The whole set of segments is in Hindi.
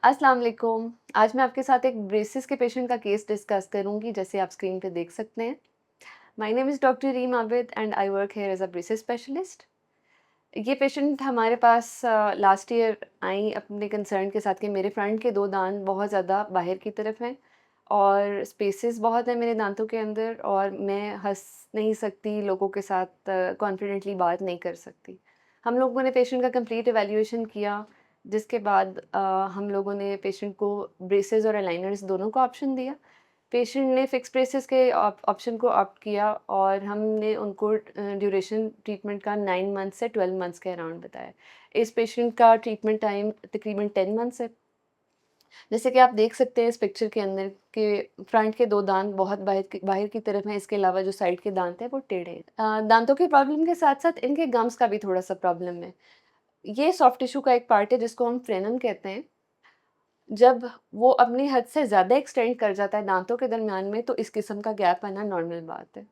अस्सलाम वालेकुम। आज मैं आपके साथ एक ब्रेसिस के पेशेंट का केस डिस्कस करूँगी, जैसे आप स्क्रीन पे देख सकते हैं। My name is doctor Reem Abid and I work here as a braces specialist. ये पेशेंट हमारे पास लास्ट ईयर आई अपने कंसर्न के साथ कि मेरे फ्रंट के 2 दाँत बहुत ज़्यादा बाहर की तरफ हैं और स्पेसेस बहुत हैं मेरे दाँतों के अंदर और मैं हँस नहीं सकती, लोगों के साथ कॉन्फिडेंटली बात नहीं कर सकती। हम लोगों ने पेशेंट का कंप्लीट इवैल्यूएशन किया, जिसके बाद हम लोगों ने पेशेंट को ब्रेसेस और अलाइनर्स दोनों का ऑप्शन दिया। पेशेंट ने फिक्स ब्रेसेस के ऑप्शन को ऑप्ट किया और हमने उनको ड्यूरेशन ट्रीटमेंट का 9 मंथ से 12 मंथ्स के अराउंड बताया। इस पेशेंट का ट्रीटमेंट टाइम तकरीबन 10 मंथ्स है। जैसे कि आप देख सकते हैं इस पिक्चर के अंदर कि फ्रंट के 2 दाँत बहुत बाहर की तरफ हैं, इसके अलावा जो साइड के दाँत हैं वो टेढ़े हैं। दाँतों के प्रॉब्लम के साथ-साथ इनके गम्स का भी थोड़ा-सा प्रॉब्लम है। ये सॉफ्ट टिश्यू का एक पार्ट है जिसको हम फ्रेनम कहते हैं। जब वो अपनी हद से ज़्यादा एक्सटेंड कर जाता है दाँतों के दरमियान में, तो इस किस्म का गैप आना नॉर्मल बात है।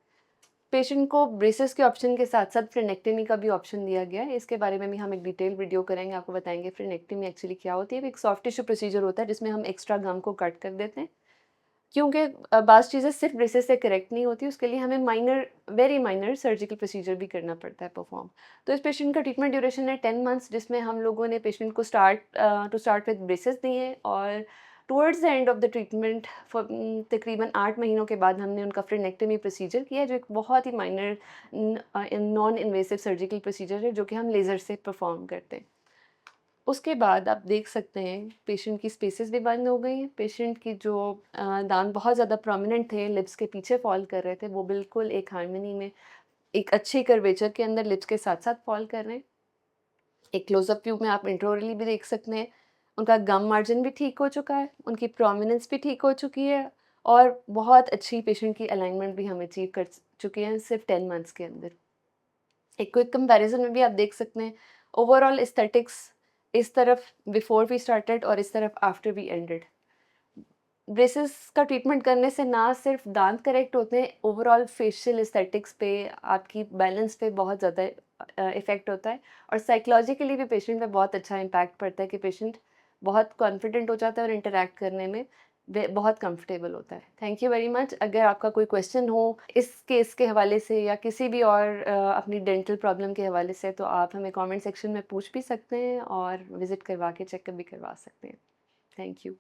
पेशेंट को ब्रेसेस के ऑप्शन के साथ-साथ फ्रेनेक्टोमी का भी ऑप्शन दिया गया है। इसके बारे में भी हम एक डिटेल वीडियो करेंगे, आपको बताएँगे फ्रेनेक्टोमी एक्चुअली क्या होती है। वो एक सॉफ्ट टिश्यू प्रोसीजर होता है जिसमें हम एक्स्ट्रा गम को कट कर देते हैं। क्योंकि बाज़ चीज़ें सिर्फ़ ब्रेसेस से करेक्ट नहीं होती, उसके लिए हमें minor very minor surgical procedure भी करना पड़ता है परफ़ॉर्म। तो इस पेशेंट का ट्रीटमेंट ड्यूरेशन है 10 मंथ्स, जिसमें हम लोगों ने पेशेंट को टू स्टार्ट विद ब्रेसेस दिए और towards the end of the treatment तकरीबन 8 महीनों के बाद हमने उनका फ्रेनेक्टोमी प्रोसीजर किया, जो एक बहुत ही minor non invasive surgical procedure है, जो कि हम लेज़र से परफ़ॉर्म करते हैं। उसके बाद आप देख सकते हैं पेशेंट की स्पेसेस भी बंद हो गई हैं। पेशेंट की जो दाँत बहुत ज़्यादा प्रोमिनेंट थे, लिप्स के पीछे फ़ॉल कर रहे थे, वो बिल्कुल एक हार्मनी में, एक अच्छी कर्वेचर के अंदर लिप्स के साथ-साथ फ़ॉल कर रहे हैं। एक क्लोज़अप व्यू में आप इंट्राओरली भी देख सकते हैं। उनका गम मार्जिन भी ठीक हो चुका है, उनकी प्रोमिनेंस भी ठीक हो चुकी है और बहुत अच्छी पेशेंट की अलाइनमेंट भी हम अचीव कर चुके हैं सिर्फ़ 10 मंथ्स के अंदर। एक क्विक कंपैरिज़न में भी आप देख सकते हैं, ओवरऑल एस्थेटिक्स इस तरफ बिफोर वी स्टार्टेड और इस तरफ आफ्टर वी एंडेड। ब्रेसेस का ट्रीटमेंट करने से ना सिर्फ दाँत करेक्ट होते हैं, ओवरऑल फेशियल एस्थेटिक्स पे, आपकी बैलेंस पे बहुत ज़्यादा इफ़ेक्ट होता है और साइकोलॉजिकली भी पेशेंट पे बहुत अच्छा इम्पैक्ट पड़ता है कि पेशेंट बहुत कॉन्फिडेंट हो जाता है और इंटरैक्ट करने में बहुत कंफर्टेबल होता है। Thank you very much. अगर आपका कोई क्वेश्चन हो इस केस के हवाले से या किसी भी और अपनी डेंटल प्रॉब्लम के हवाले से, तो आप हमें कमेंट सेक्शन में पूछ भी सकते हैं और विज़िट करवा के चेकअप भी करवा सकते हैं। Thank you.